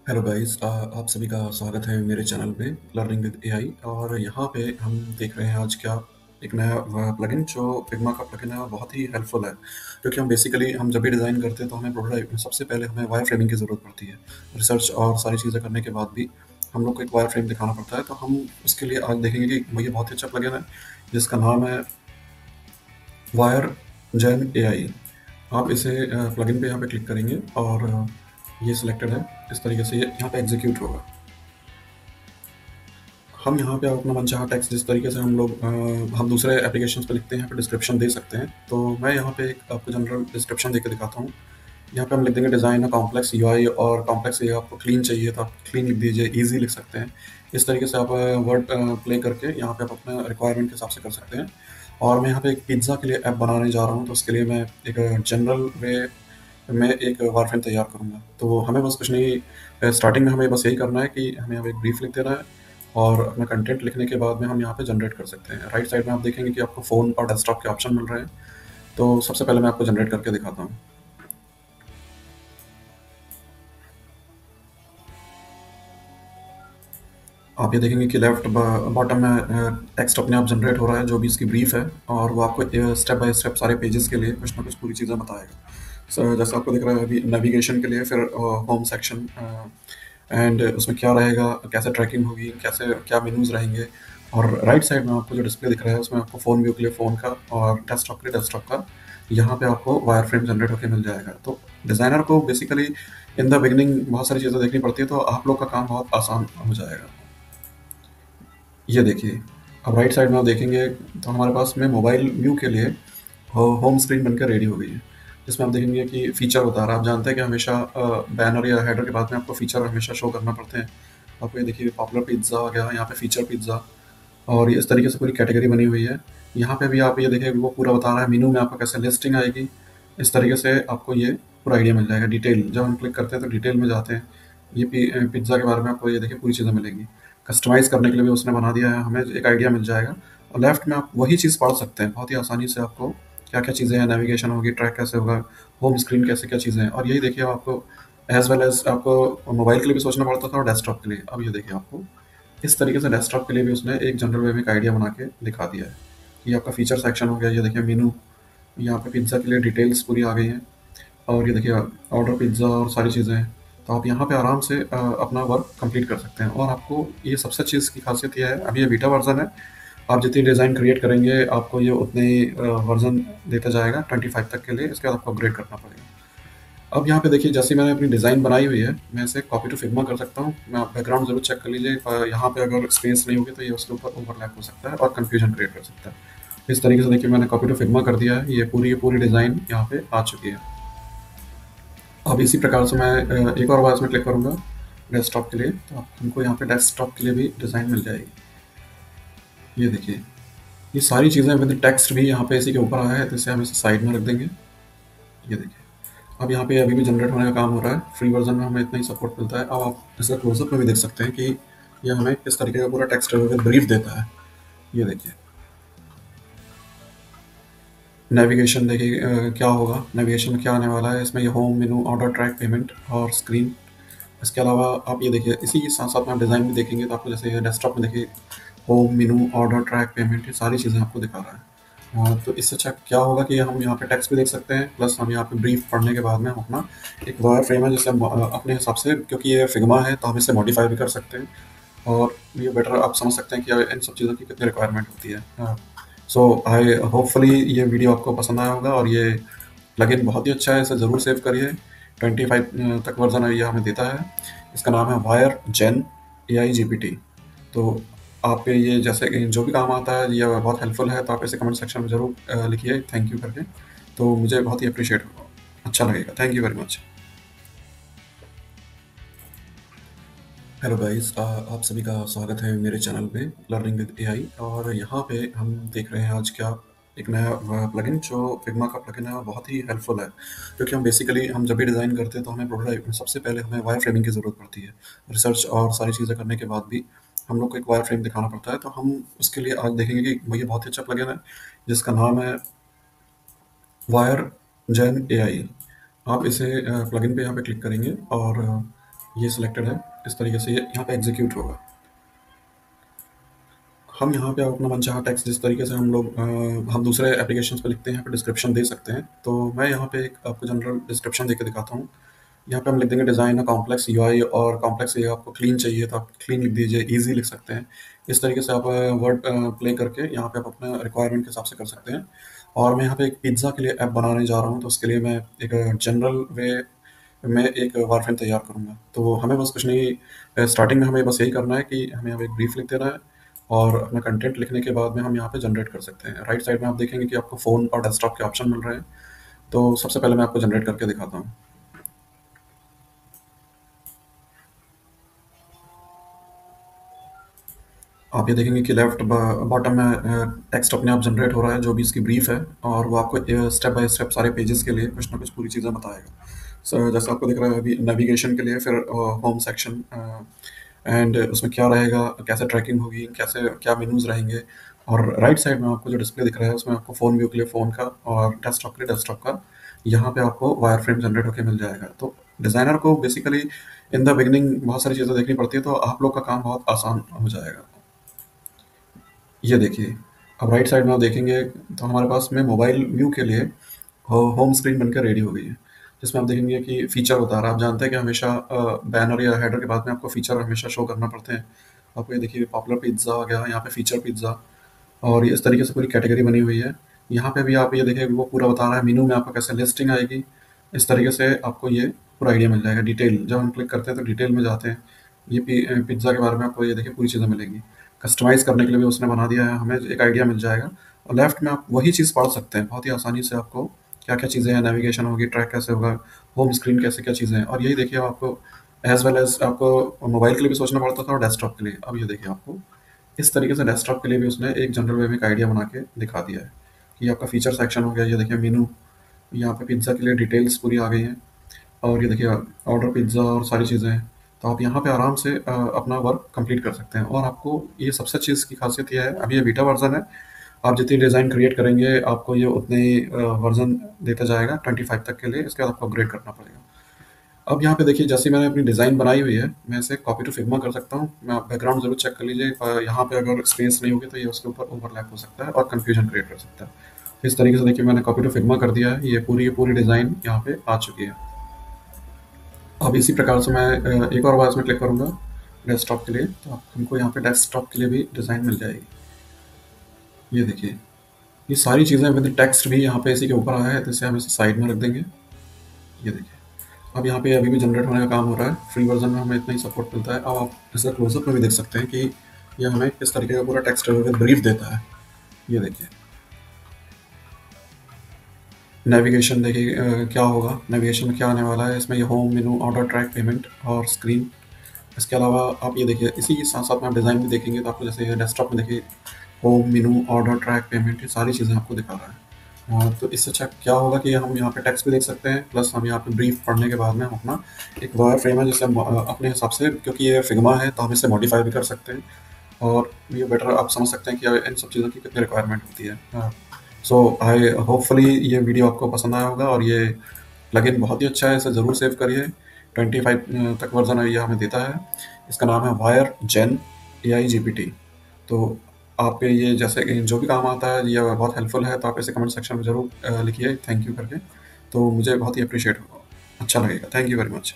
Hello guys, आप सभी का स्वागत है मेरे चैनल पे लर्निंग विद एआई। और यहाँ पे हम देख रहे हैं आज क्या एक नया प्लगइन जो फिग्मा का प्लगइन है और बहुत ही हेल्पफुल है। क्योंकि हम जब भी डिज़ाइन करते हैं तो हमें प्रोटोटाइप में सबसे पहले हमें वायर फ्रेमिंग की ज़रूरत पड़ती है। रिसर्च और सारी चीज़ें करने के बाद भी हम लोग को एक वायर फ्रेम दिखाना पड़ता है, तो हम उसके लिए आज देखेंगे कि ये बहुत ही अच्छा प्लगइन है जिसका नाम है वायर जेन एआई। आप इसे प्लगइन पे यहाँ पे क्लिक करेंगे और ये सिलेक्टेड है। इस तरीके से ये यहाँ पे एग्जीक्यूट होगा। हम यहाँ पे अपना मनचाहा टेक्स्ट जिस तरीके से हम दूसरे एप्लीकेशंस पे लिखते हैं, यहाँ पे डिस्क्रिप्शन दे सकते हैं। तो मैं यहाँ पे एक आपको जनरल डिस्क्रिप्शन दे के दिखाता हूँ। यहाँ पे हम लिख देंगे डिज़ाइन कॉम्प्लेक्स यूआई, और कॉम्प्लेक्स ये आपको क्लीन चाहिए तो आप क्लीन लिख दीजिए, ईजी लिख सकते हैं। इस तरीके से आप वर्ड प्ले करके यहाँ पे आप अपने रिक्वायरमेंट के हिसाब से कर सकते हैं। और मैं यहाँ पे एक पिज्ज़ा के लिए ऐप बनाने जा रहा हूँ, तो उसके लिए मैं एक जनरल वे में एक वारफ्रेम तैयार करूँगा। तो हमें बस कुछ नहीं, स्टार्टिंग में हमें बस यही करना है कि हमें यहाँ पे एक ब्रीफ लिख देना है, और अपना कंटेंट लिखने के बाद में हम यहाँ पे जनरेट कर सकते हैं। राइट साइड में आप देखेंगे कि आपको फ़ोन और डेस्कटॉप के ऑप्शन मिल रहे हैं। तो सबसे पहले मैं आपको जनरेट करके दिखाता हूँ। आप ये देखेंगे कि लेफ्ट बॉटम में टेक्स्ट अपने आप जनरेट हो रहा है, जो भी इसकी ब्रीफ है, और वो आपको स्टेप बाय स्टेप सारे पेजेस के लिए कुछ ना कुछ पूरी चीज़ें बताएगा। जैसे आपको दिख रहा है अभी नेविगेशन के लिए, फिर होम सेक्शन, एंड उसमें क्या रहेगा, कैसे ट्रैकिंग होगी, कैसे क्या मेनूज रहेंगे। और राइट साइड में आपको जो डिस्प्ले दिख रहा है उसमें आपको फ़ोन व्यू के लिए फ़ोन का, और डेस्कटॉप के लिए डेस्कटॉप का। यहाँ पे आपको वायर फ्रेम जनरेट होकर मिल जाएगा। तो डिज़ाइनर को बेसिकली इन द बिगनिंग बहुत सारी चीज़ें देखनी पड़ती है, तो आप लोग का काम बहुत आसान हो जाएगा। ये देखिए, अब राइट साइड में आप देखेंगे तो हमारे पास में मोबाइल व्यू के लिए होम स्क्रीन बनकर रेडी हो गई है, जिसमें आप देखेंगे कि फीचर बता रहा है। आप जानते हैं कि हमेशा बैनर या हेडर के बाद में आपको फीचर हमेशा शो करना पड़ते हैं। आपको ये देखिए पॉपुलर पिज्ज़ा आ गया, यहाँ पे फीचर पिज्ज़ा, और ये इस तरीके से पूरी कैटेगरी बनी हुई है। यहाँ पे भी आप ये देखिए वो पूरा बता रहा है मेनू में आपको कैसे लिस्टिंग आएगी। इस तरीके से आपको ये पूरा आइडिया मिल जाएगा। डिटेल जब हम क्लिक करते हैं तो डिटेल में जाते हैं, ये पिज्ज़ा के बारे में आपको ये देखिए पूरी चीज़ें मिलेंगी। कस्टमाइज़ करने के लिए भी उसने बना दिया है, हमें एक आइडिया मिल जाएगा। और लेफ्ट में आप वही चीज़ पढ़ सकते हैं बहुत ही आसानी से। आपको क्या-क्या चीज़ें हैं, नेविगेशन होगी, ट्रैक कैसे होगा, होम स्क्रीन कैसे क्या चीज़ें हैं। और यही देखिए आपको एज़ वेल एज़ आपको मोबाइल के लिए भी सोचना पड़ता था और डेस्कटॉप के लिए। अब ये देखिए आपको इस तरीके से डेस्कटॉप के लिए भी उसने एक जनरल वे में एक आइडिया बना के दिखा दिया है। ये आपका फीचर सेक्शन हो गया। ये देखिए मेनू, यहाँ पे पिज़्ज़ा के लिए डिटेल्स पूरी आ गई हैं। और ये देखिए ऑर्डर पिज़्ज़ा और सारी चीज़ें हैं। तो आप यहाँ पे आराम से अपना वर्क कंप्लीट कर सकते हैं। और आपको ये सबसे अच्छी इसकी खासियत ये है, अभी ये बीटा वर्जन है। आप जितनी डिज़ाइन क्रिएट करेंगे आपको ये उतने ही वर्जन देता जाएगा 25 तक के लिए। इसके बाद आपको अपग्रेड करना पड़ेगा। अब यहाँ पे देखिए, जैसे मैंने अपनी डिज़ाइन बनाई हुई है, मैं इसे कॉपी टू फिग्मा कर सकता हूँ। मैं बैकग्राउंड ज़रूर चेक कर लीजिए, यहाँ पे अगर स्पेस नहीं होगी तो ये उसके ऊपर ओवरलैप हो सकता है और कन्फ्यूजन क्रिएट कर सकता है। इस तरीके से देखिए मैंने कॉपी टू फिग्मा कर दिया है। ये पूरी की पूरी डिज़ाइन यहाँ पे आ चुकी है। अब इसी प्रकार से मैं एक और बार इसमें क्लिक करूँगा डेस्कटॉप के लिए, तो हमको यहाँ पे डेस्कटॉप के लिए भी डिज़ाइन मिल जाएगी। ये देखिए, ये सारी चीज़ें विद टेक्स्ट भी यहाँ पे इसी के ऊपर आया है, तो इसे हम इसे साइड में रख देंगे। ये देखिए, अब यहाँ पे अभी भी जनरेट होने का काम हो रहा है। फ्री वर्जन में हमें इतना ही सपोर्ट मिलता है। अब आप इसका क्लोजअप में भी देख सकते हैं कि ये हमें किस तरीके का पूरा टेक्स्ट ब्रीफ देता है। ये देखिए, नेविगेशन देखिए क्या होगा, नेविगेशन में क्या आने वाला है। इसमें ये होम, मेनू, ऑर्डर, ट्रैक, पेमेंट और स्क्रीन। इसके अलावा आप ये देखिए, इसी के साथ साथ में आप डिज़ाइन भी देखेंगे तो आपको जैसे डेस्कटॉप में देखिए होम, मेनू, ऑर्डर, ट्रैक, पेमेंट, ये सारी चीज़ें आपको दिखा रहा है। तो इससे अच्छा क्या होगा कि हम यहाँ पे टेक्स्ट भी देख सकते हैं, प्लस हम यहाँ पे ब्रीफ पढ़ने के बाद में हम अपना एक वायर फ्रेम है जिसे हम अपने हिसाब से, क्योंकि ये फिग्मा है तो हम इसे मॉडिफाई भी कर सकते हैं। और ये बेटर आप समझ सकते हैं कि इन सब चीज़ों की कितनी रिक्वायरमेंट होती है। सो आई होपफुली ये वीडियो आपको पसंद आया होगा, और ये प्लगइन बहुत ही अच्छा है, इसे ज़रूर सेव करिए। 25 तक वर्जन है, ये हमें देता है। इसका नाम है वायर जेन AI GPT। तो आप पे ये जैसे जो भी काम आता है ये बहुत हेल्पफुल है, तो आप इसे कमेंट सेक्शन में ज़रूर लिखिए थैंक यू करके। तो मुझे बहुत ही अप्रिशिएट होगा, अच्छा लगेगा। Thank you very much. Hello guys, आप सभी का स्वागत है मेरे चैनल पे लर्निंग विद एआई। और यहाँ पे हम देख रहे हैं आज क्या एक नया प्लगइन जो फिग्मा का प्लगइन है और बहुत ही हेल्पफुल है। क्योंकि हम जब भी डिज़ाइन करते हैं तो हमें प्रोटोटाइप में सबसे पहले हमें वायर फ्रेमिंग की ज़रूरत पड़ती है। रिसर्च और सारी चीज़ें करने के बाद भी हम लोग को एक वायर फ्रेम दिखाना पड़ता है। तो हम उसके लिए आज देखेंगे कि ये बहुत ही अच्छा प्लगइन है जिसका नाम है वायर जेन एआई। आप इसे प्लगइन पे यहाँ पे क्लिक करेंगे और ये सिलेक्टेड है, इस तरीके से ये यहाँ पे एग्जीक्यूट होगा। हम यहाँ पे अपना मनचाहा टेक्स्ट जिस तरीके से हम दूसरे एप्लीकेशंस पे लिखते हैं, यहाँ पे डिस्क्रिप्शन दे सकते हैं। तो मैं यहाँ पे एक आपको जनरल डिस्क्रिप्शन दे के दिखाता हूँ। यहाँ पे हम लिख देंगे डिज़ाइन अ कॉम्प्लेक्स यूआई, और कॉम्प्लेक्स ये आपको क्लीन चाहिए तो आप क्लीन लिख दीजिए, ईज़ी लिख सकते हैं। इस तरीके से आप वर्ड प्ले करके यहाँ पे आप अपना रिक्वायरमेंट के हिसाब से कर सकते हैं। और मैं यहाँ पे एक पिज़्ज़ा के लिए ऐप बनाने जा रहा हूँ, तो उसके लिए मैं एक जनरल वे में एक वारफ्रेम तैयार करूँगा। तो हमें बस कुछ नहीं, स्टार्टिंग में हमें बस यही करना है कि हमें यहाँ पे एक ब्रीफ लिख देना है, और अपना कंटेंट लिखने के बाद में हम यहाँ पे जनरेट कर सकते हैं। राइट साइड में आप देखेंगे कि आपको फ़ोन और डेस्कटॉप के ऑप्शन मिल रहे हैं। तो सबसे पहले मैं आपको जनरेट करके दिखाता हूँ। आप ये देखेंगे कि लेफ्ट बॉटम में टेक्स्ट अपने आप जनरेट हो रहा है जो भी इसकी ब्रीफ है, और वो आपको स्टेप बाय स्टेप सारे पेजेस के लिए कुछ ना कुछ पूरी चीज़ें बताएगा। जैसे आपको दिख रहा है अभी नेविगेशन के लिए, फिर होम सेक्शन, एंड उसमें क्या रहेगा, कैसे ट्रैकिंग होगी, कैसे क्या मेनूज रहेंगे। और राइट साइड में आपको जो डिस्प्ले दिख रहा है उसमें आपको फ़ोन व्यू के लिए फ़ोन का, और डेस्कटॉप के लिए डेस्कटॉप का। यहाँ पे आपको वायर फ्रेम जनरेट होकर मिल जाएगा। तो डिज़ाइनर को बेसिकली इन द बिगनिंग बहुत सारी चीज़ें देखनी पड़ती है, तो आप लोग का काम बहुत आसान हो जाएगा। ये देखिए, अब राइट साइड में आप देखेंगे तो हमारे पास में मोबाइल व्यू के लिए होम स्क्रीन बनकर रेडी हो गई है, जिसमें आप देखेंगे कि फीचर बता रहा है। आप जानते हैं कि हमेशा बैनर या हेडर के बाद में आपको फीचर हमेशा शो करना पड़ते हैं। आपको ये देखिए पॉपुलर पिज़्ज़ा आ गया, यहाँ पे फीचर पिज़्ज़ा, और ये इस तरीके से पूरी कैटेगरी बनी हुई है। यहाँ पे भी आप ये देखिए वो पूरा बता रहा है मेनू में आपको कैसे लिस्टिंग आएगी। इस तरीके से आपको ये पूरा आइडिया मिल जाएगा। डिटेल जब हम क्लिक करते हैं तो डिटेल में जाते हैं, ये पिज़्ज़ा के बारे में आपको ये देखिए पूरी चीज़ें मिलेंगी। कस्टमाइज़ करने के लिए भी उसने बना दिया है, हमें एक आइडिया मिल जाएगा। और लेफ्ट में आप वही चीज़ पढ़ सकते हैं बहुत ही आसानी से, आपको क्या-क्या चीज़ें हैं, नेविगेशन होगी, ट्रैक कैसे होगा, होम स्क्रीन कैसे क्या चीज़ें हैं। और यही देखिए आपको एज़ वेल एज़ आपको मोबाइल के लिए भी सोचना पड़ता था और डेस्कटॉप के लिए। अब ये देखिए आपको इस तरीके से डेस्कटॉप के लिए भी उसने एक जनरल वे में एक आइडिया बना के दिखा दिया है कि आपका फीचर सेक्शन हो गया। ये देखिए मेनू, यहाँ पे पिज़्ज़ा के लिए डिटेल्स पूरी आ गई हैं, और ये देखिए ऑर्डर पिज़्ज़ा और सारी चीज़ें हैं। तो आप यहाँ पे आराम से अपना वर्क कंप्लीट कर सकते हैं। और आपको ये सबसे अच्छी इसकी खासियत ये है, अभी ये बीटा वर्जन है, आप जितनी डिज़ाइन क्रिएट करेंगे आपको ये उतने ही वर्जन देता जाएगा 25 तक के लिए। इसके बाद आपको अपग्रेड करना पड़ेगा। अब यहाँ पे देखिए जैसे मैंने अपनी डिज़ाइन बनाई हुई है, मैं इसे कॉपी टू फिग्मा कर सकता हूँ। मैं बैकग्राउंड ज़रूर चेक कर लीजिए, यहाँ पे अगर स्पेस नहीं होगी तो ये उसके ऊपर ओवरलैप हो सकता है और कन्फ्यूजन क्रिएट कर सकता है। इस तरीके से देखिए मैंने कॉपी टू फिग्मा कर दिया है, ये पूरी की पूरी डिज़ाइन यहाँ पे आ चुकी है। अब इसी प्रकार से मैं एक और बार इसमें क्लिक करूँगा डेस्कटॉप के लिए, तो हमको यहाँ पे डेस्कटॉप के लिए भी डिज़ाइन मिल जाएगी। ये देखिए ये सारी चीज़ें विद टेक्स्ट भी यहाँ पे इसी के ऊपर आया है, तो इसे हम इसे साइड में रख देंगे। ये देखिए अब यहाँ पे अभी भी जनरेट होने का काम हो रहा है। फ्री वर्जन में हमें इतना ही सपोर्ट मिलता है। अब आप इसका क्लोजअप में भी देख सकते हैं कि ये हमें किस तरीके का पूरा टेक्स्ट विद ब्रीफ देता है। ये देखिए नेविगेशन देखिए क्या होगा, नेविगेशन में क्या आने वाला है। इसमें ये होम, मेनू, ऑर्डर, ट्रैक, पेमेंट और स्क्रीन। इसके अलावा आप ये देखिए इसी के साथ साथ में आप डिज़ाइन भी देखेंगे तो आपको जैसे डेस्कटॉप में देखिए होम, मेनू, ऑर्डर, ट्रैक, पेमेंट, ये सारी चीज़ें आपको दिखा रहा है। तो इससे अच्छा क्या होगा कि हम यहाँ पे टेक्स्ट भी देख सकते हैं, प्लस हम यहाँ पे ब्रीफ पढ़ने के बाद में हम अपना एक वायर फ्रेम है जिसे हम अपने हिसाब से, क्योंकि ये फिग्मा है तो हम इसे मॉडिफाई भी कर सकते हैं। और ये बेटर आप समझ सकते हैं कि इन सब चीज़ों की कितनी रिक्वायरमेंट होती है। सो आई होपफुली ये वीडियो आपको पसंद आया होगा, और ये प्लगइन बहुत ही अच्छा है, इसे ज़रूर सेव करिए। 25 तक वर्जन ये हमें देता है। इसका नाम है वायर जेन AI GPT। तो आपके ये जैसे कि जो भी काम आता है ये बहुत हेल्पफुल है, तो आप इसे कमेंट सेक्शन में ज़रूर लिखिए थैंक यू करके। तो मुझे बहुत ही अप्रिशिएट अच्छा लगेगा। Thank you very much.